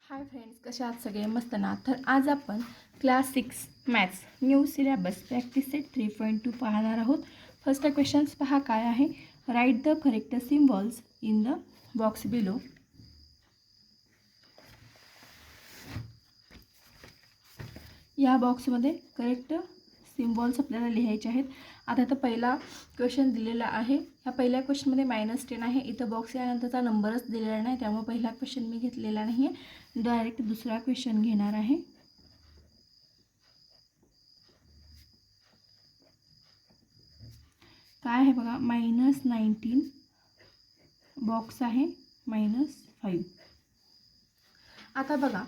Hi friends, कशा आहात सगळे? मस्त ना. तर आज आपण class 6 maths new syllabus practice set 3.2 पाहणार आहोत. फर्स्ट क्वेश्चन्स पहा काय आहे. Write the correct symbols in the box below. या बॉक्समध्ये करेक्ट सिम्बॉल्स आपल्याला लिहायचे आहेत. आता इथं पहिला क्वेश्चन दिलेला आहे. ह्या पहिल्या क्वेश्चनमध्ये -10 आहे. इथं बॉक्स यानंतरचा नंबरच दिलेला नाही, त्यामुळे पहिला क्वेश्चन मी घेतलेला नाही आहे. डायरेक्ट दुसरा क्वेश्चन घेणार आहे. काय आहे बघा, -19 बॉक्स आहे -5. आता बघा,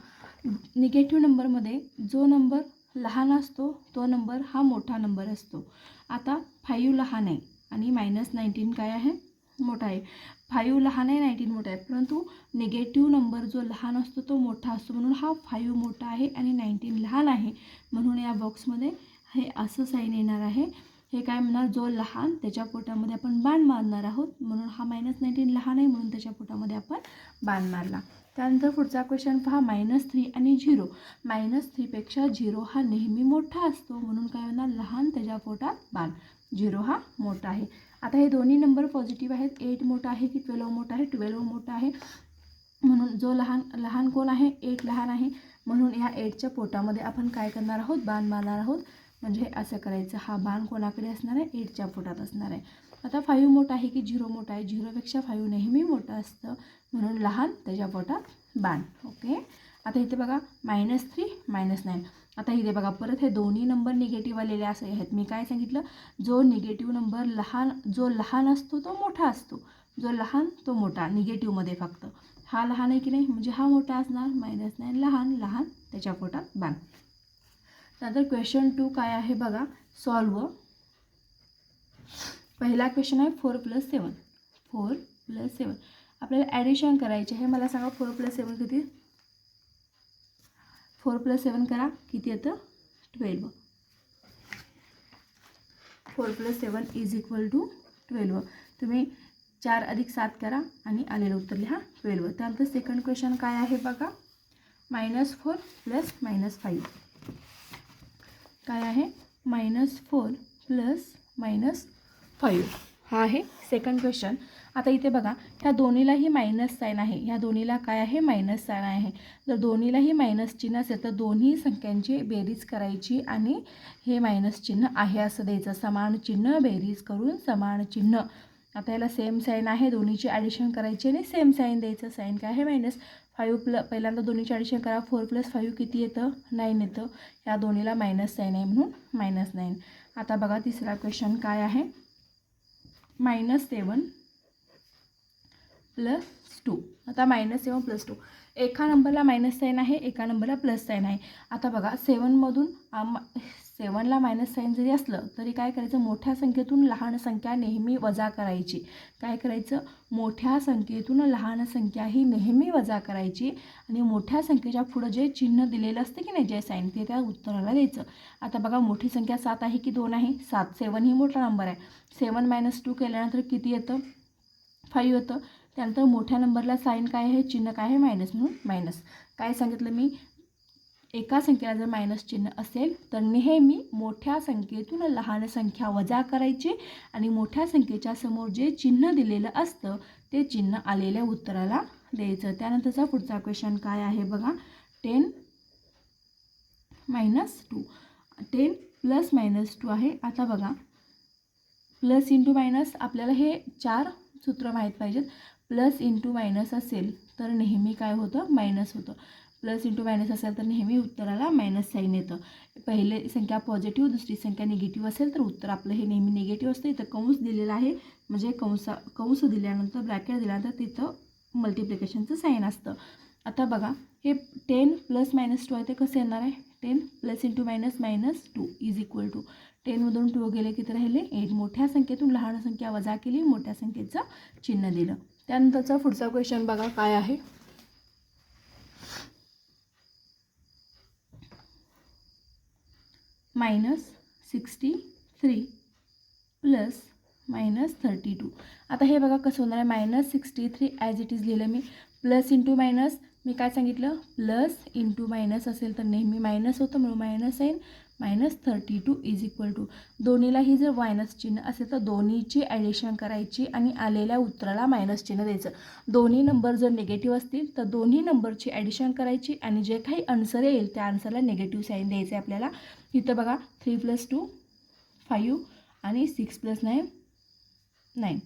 निगेटिव्ह नंबरमध्ये जो नंबर लहान असतो तो नंबर हा मोठा नंबर असतो. आता 5 लहान आहे आणि -19 काय आहे, मोठा आहे. 5 लहान आहे, 19 मोठा आहे, परंतु निगेटिव्ह नंबर जो लहान असतो तो मोठा असतो, म्हणून हा 5 मोठा आहे आणि 19 लहान आहे. म्हणून या बॉक्समध्ये हे असं साईन येणार आहे. हे काय म्हणणार, जो लहान त्याच्या पोटामध्ये आपण बाण मारणार आहोत, म्हणून हा -19 लहान आहे म्हणून त्याच्या पोटामध्ये आपण बाण मारला. त्यानंतर पुढचा क्वेश्चन पहा, -3 आणि 0. -3पेक्षा 0 हा नेहमी मोठा असतो, म्हणून काय होणार, लहान त्याच्या पोटात बाण. 0 हा मोठा आहे. आता हे दोन्ही नंबर पॉझिटिव्ह आहेत. 8 मोठा आहे की 12 मोठा आहे, 12 मोठा आहे, म्हणून जो लहान कोण आहे, 8 लहान आहे, म्हणून ह्या 8च्या पोटामध्ये आपण काय करणार आहोत, बाण मारणार आहोत. म्हणजे असं करायचं, हा बाण कोणाकडे असणार आहे, 8च्या पोटात असणार आहे. आता 5 मोठा आहे की 0 मोठा आहे, 0पेक्षा 5 नेहमी मोठा असतं, म्हणून लहान त्याच्या पोटात बाण. ओके. आता इथे बघा -3 -9. आता इथे बघा परत हे दोन्ही नंबर निगेटिव्ह आलेले असे आहेत. मी काय सांगितलं, जो निगेटिव्ह नंबर जो लहान असतो तो मोठा असतो, जो लहान तो मोठा, निगेटिव्हमध्ये फक्त. हा लहान आहे की नाही, म्हणजे हा मोठा असणार, -9 लहान त्याच्या पोटात बाण. नंतर क्वेश्चन 2 काय आहे बघा, सॉल्व. पहिला क्वेश्चन आहे 4 + 7. 4 + 7 आपल्याला ॲडिशन करायचे आहे. मला सांगा 4 + 7 किती? 4 + 7 करा, किती येतं, 12. 4 + 7 = 12. तुम्ही 4 + 7 करा आणि आलेलं उत्तर लिहा, 12. त्यानंतर सेकंड क्वेश्चन काय आहे बघा, -4 + -5. काय आहे, -4 + -5. हा आहे सेकंड क्वेश्चन. आता इथे बघा, ह्या दोन्हीलाही मायनस साईन आहे. ह्या दोन्हीला काय आहे, मायनस साईन आहे. जर दोन्हीलाही मायनस चिन्ह असेल तर दोन्ही संख्यांची बेरीज करायची आणि हे मायनस चिन्ह आहे असं द्यायचं. समान चिन्ह बेरीज करून समान चिन्ह. आता याला सेम साईन आहे, दोन्हीची ॲडिशन करायची आणि सेम साईन द्यायचं. साईन काय आहे, -5 पहिल्यांदा दोन्हीची ॲडिशन करा. 4 + 5 किती येतं, 9 येतं. ह्या दोन्हीला मायनस साईन आहे म्हणून -9. आता बघा तिसरा क्वेश्चन काय आहे, -7 + 2. आता -7 + 2, एका नंबरला मायनस साईन आहे, एका नंबरला प्लस साईन आहे. आता बघा 7मधून 7ला मायनस साईन जरी असलं तरी काय करायचं, मोठ्या संख्येतून लहान संख्या नेहमी वजा करायची. काय करायचं, मोठ्या संख्येतून लहान संख्या ही नेहमी वजा करायची आणि मोठ्या संख्येच्या पुढं जे चिन्ह दिलेलं असतं की नाही, जे साईन, ते त्या उत्तराला द्यायचं. आता बघा मोठी संख्या 7 आहे की 2 आहे, 7. 7 ही मोठा नंबर आहे. 7 - 2 केल्यानंतर किती येतं, 5 येतं. त्यानंतर मोठ्या नंबरला साईन काय आहे, चिन्ह काय आहे, मायनस, म्हणून मायनस. काय सांगितलं मी, एका संख्येला जर मायनस चिन्ह असेल तर नेहमी मोठ्या संख्येतून लहान संख्या वजा करायची आणि मोठ्या संख्येच्या समोर जे चिन्ह दिलेलं असतं ते चिन्ह आलेल्या उत्तराला द्यायचं. त्यानंतरचा पुढचा क्वेश्चन काय आहे बघा, 10 - 2. 10 + -2 आहे. आता बघा, प्लस इंटू मायनस, आपल्याला हे 4 सूत्र माहीत पाहिजेत. प्लस इंटू मायनस असेल तर नेहमी काय होतं, मायनस होतं. प्लस इंटू मायनस असेल तर नेहमी उत्तराला मायनस साईन येतं. पहिले संख्या पॉझिटिव्ह, दुसरी संख्या निगेटिव्ह असेल तर उत्तर आपलं हे नेहमी निगेटिव्ह असतं. इथं कंस दिलेला आहे, म्हणजे कंस दिल्यानंतर ब्रॅकेट दिल्यानंतर तिथं मल्टिप्लिकेशनचं साईन असतं. आता बघा हे 10 + -2 आहे, ते कसं येणार आहे, 10 + इंटू मायनस -2 = 10मधून 2 गेले किती राहिले, 8. मोठ्या संख्येतून लहान संख्या वजा केली, मोठ्या संख्येचं चिन्ह दिलं. त्यानंतरचा पुढचा क्वेश्चन बघा काय आहे, -63 + -32. आता हे बघा कसं होणार आहे, -63 ॲज इट इज लिहिलं मी, प्लस इंटू मायनस मी काय सांगितलं, प्लस इंटू मायनस असेल तर नेहमी मायनस होतं म्हणून minus sign. -32 is equal to दोन्हीलाही जर मायनस चिन्ह असेल तर दोन्हीची ॲडिशन करायची आणि आलेल्या उत्तराला मायनस चिन्ह द्यायचं. दोन्ही नंबर जर निगेटिव्ह असतील तर दोन्ही नंबरची ॲडिशन करायची आणि जे काही आन्सर येईल त्या आन्सरला निगेटिव्ह साईन द्यायचं आहे आपल्याला. इथं बघा 3 + 2 5 आणि 6 + 9 9.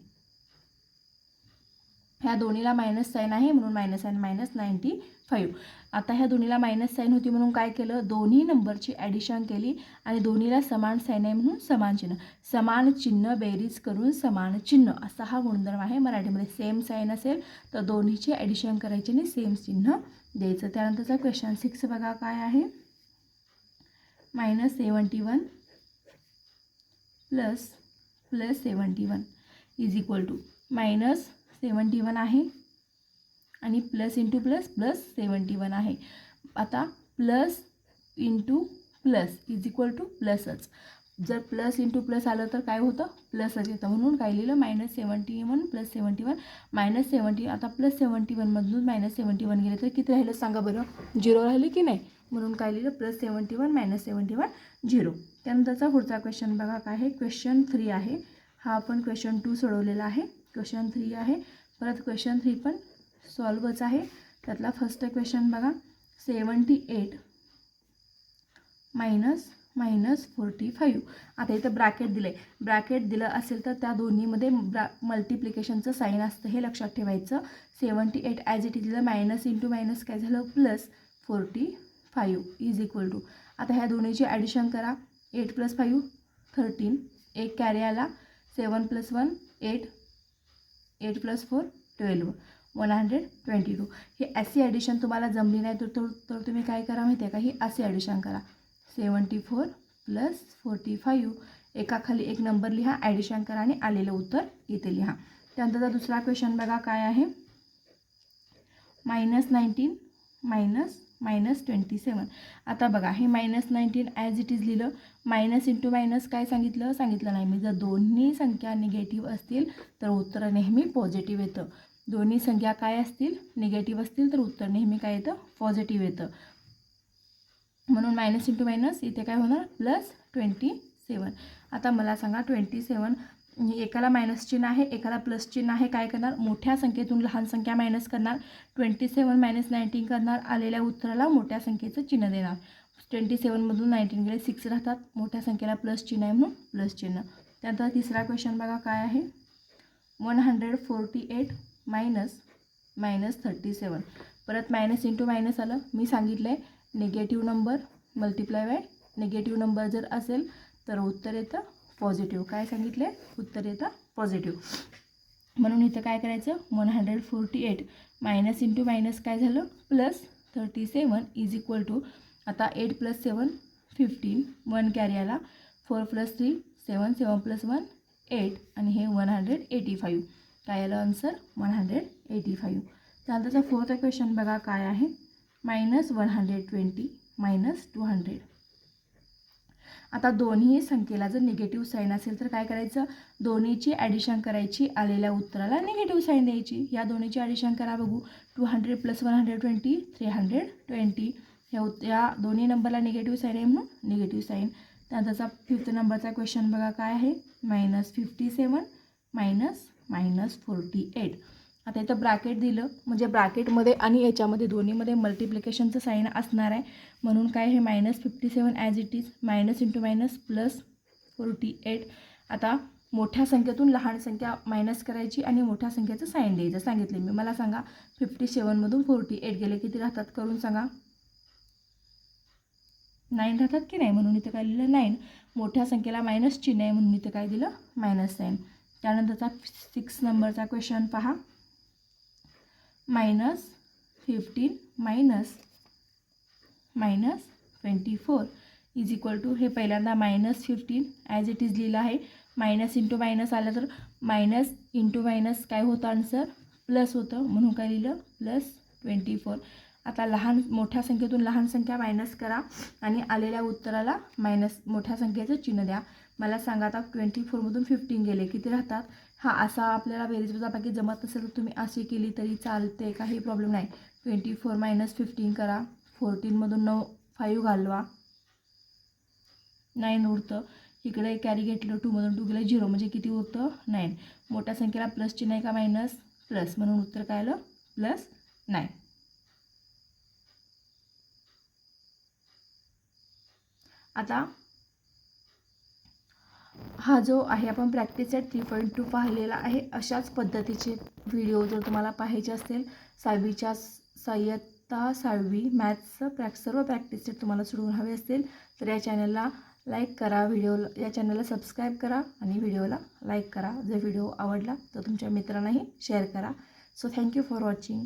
ह्या दोन्हीला मायनस साईन आहे म्हणून मायनस आणि -95. आता ह्या दोन्हीला मायनस साईन होती म्हणून काय केलं, दोन्ही नंबरची ॲडिशन केली आणि दोन्हीला समान साईन आहे म्हणून समान चिन्ह. समान चिन्ह बेरीज करून समान चिन्ह असा हा गुणधर्म आहे मराठीमध्ये. सेम साईन असेल तर दोन्हीची ॲडिशन करायची आणि सेम चिन्ह द्यायचं. त्यानंतरचा क्वेश्चन 6 बघा काय आहे. -71 + 71 इज इक्वल टू -71 आहे आणि प्लस इंटू प्लस प्लस 71 आहे. आता plus into plus is equal to प्लसच. जर प्लस इंटू प्लस आलं तर काय होतं, प्लसच येतं म्हणून काय लिहिलं -71 + 71 -70. आता +71मधून -71 गेले तर किती राहिलं सांगा बरं, 0 राहिले की नाही, म्हणून काय लिहिलं +71 -71 0. त्यानंतरचा पुढचा क्वेश्चन बघा काय आहे. क्वेश्चन 3 आहे. हा आपण क्वेश्चन 2 सोडवलेला आहे. क्वेश्चन 3 आहे. परत क्वेश्चन 3 पण सॉल्वच आहे. त्यातला फर्स्ट क्वेश्चन बघा. 78 -45. आता इथं ब्रॅकेट दिलं आहे. ब्रॅकेट दिलं असेल तर त्या दोन्हीमध्ये मल्टिप्लिकेशनचं साईन असतं हे लक्षात ठेवायचं. 78 ॲज इट इज दिलं, मायनस इंटू मायनस काय झालं +45 इज इक्वल टू. आता ह्या दोन्हीची ॲडिशन करा. 8 + 5 13. एक कॅरी आला. 7 + 1 8. 8 + 4 12. 122. हे अशी ॲडिशन तुम्हाला जमली नाही तर तुम्ही काय करा माहिती आहे का, ही अशी ॲडिशन करा. 74 + 45. एकाखाली एक नंबर लिहा, ॲडिशन करा आणि आलेलं उत्तर इथे लिहा. त्यानंतरचा दुसरा क्वेश्चन बघा काय आहे. -19 -27. आता बघा हे -19 ॲज इट इज लिहिलं. मायनस इंटू मायनस काय सांगितलं नाही मी. जर दोन्ही संख्या निगेटिव्ह असतील तर उत्तर नेहमी पॉझिटिव्ह येतं. दोन्ही संख्या काय असतील, निगेटिव्ह असतील तर उत्तर नेहमी काय येतं, पॉझिटिव्ह येतं. म्हणून मायनस इंटू मायनस इथे काय होणार +27. आता मला सांगा 27 एकाला मायनस चिन्ह आहे एकाला प्लस चिन्ह आहे. काय करणार, मोठ्या संख्येतून लहान संख्या मायनस करणार. 27 - 19 करणार. आलेल्या उत्तराला मोठ्या संख्येचं चिन्ह देणार. 27मधून 19 गेले 6 राहतात. मोठ्या संख्येला प्लस चिन्ह आहे म्हणून प्लस चिन्ह. त्यानंतर तिसरा क्वेश्चन बघा काय आहे. 148 -37. परत मायनस इंटू मायनस आलं. मी सांगितलं आहे negative number multiply by negative number जर असेल तर उत्तर येतं पॉझिटिव्ह. काय सांगितलं आहे, उत्तर येतं पॉझिटिव्ह. म्हणून इथं काय करायचं, 148 मायनस इंटू मायनस काय झालं +37 इज इक्वल टू. आता 8 + 7 15. 1 कॅरी आला. 4 + 3 7. 7 + 1 8 आणि हे 185. काय आलं आन्सर 185. त्यानंतरचा फोर्थ क्वेश्चन बघा काय आहे. -120 -200. आता दोन्ही संख्येला जर निगेटिव्ह साईन असेल तर काय करायचं, दोन्हीची ॲडिशन करायची, आलेल्या उत्तराला निगेटिव्ह साईन द्यायची. या दोन्हीची ॲडिशन करा बघू. 200 + 120 320. या दोन्ही नंबरला निगेटिव्ह साईन आहे म्हणून निगेटिव्ह साईन. त्यानंतरचा 5th नंबरचा क्वेश्चन बघा काय आहे. -57 -48. आता इथं ब्रॅकेट दिलं म्हणजे ब्रॅकेटमध्ये आणि याच्यामध्ये दोन्हीमध्ये मल्टिप्लिकेशनचं साईन असणार आहे म्हणून काय हे -57 as it is minus into minus +48. आता मोठ्या संख्येतून लहान संख्या मायनस करायची आणि मोठ्या संख्येचं साईन द्यायचं सांगितले मी. मला सांगा 57मधून 48 गेले किती राहतात, करून सांगा. 9 राहतात की नाही, म्हणून इथं काय लिहिलं 9. मोठ्या संख्येला मायनस चिन्ह आहे म्हणून इथं काय दिलं मायनस साईन. त्यानंतरचा 6 नंबरचा क्वेश्चन पहा. -15 -24 इज इक्वल टू. हे पहिल्यांदा -15 ॲज इट इज लिहिलं आहे. मायनस इंटू मायनस आलं तर मायनस इंटू मायनस काय होतं आन्सर प्लस होतं म्हणून काय लिहिलं +24. आता मोठ्या संख्येतून लहान संख्या मायनस करा आणि आलेल्या उत्तराला मोठ्या संख्येचं चिन्ह द्या. मला सांगा आता 24मधून 15 गेले किती राहतात. असा आपल्याला बेरीज वजाबाकी जमत नसेल तर तुम्ही अशी केली तरी चालते, काही प्रॉब्लेम नाही. 24 मायनस 15 करा. 14मधून 5 घालवा, 9 उरतं. इकडे कॅरी घेतलं, 2मधून 2 गेलं 0, म्हणजे किती उरतं 9. मोठ्या संख्येला प्लस चिन्ह आहे का मायनस, प्लस, म्हणून उत्तर काय आलं +9. आता हा जो आहे आपण प्रॅक्टिस सेट 3.2 पाहिलेला आहे. अशाच पद्धतीचे व्हिडिओ जर तुम्हाला पाहायचे असतील, 6वीच्या इयत्ता 6वी मॅथ्सचं सर्व प्रॅक्टिस सेट तुम्हाला सोडवून हवे असतील तर या चॅनलला लाईक करा, या चॅनलला सबस्क्राईब करा आणि व्हिडिओला लाईक करा. जर व्हिडिओ आवडला तर तुमच्या मित्रांनाही शेअर करा. So thank you for watching.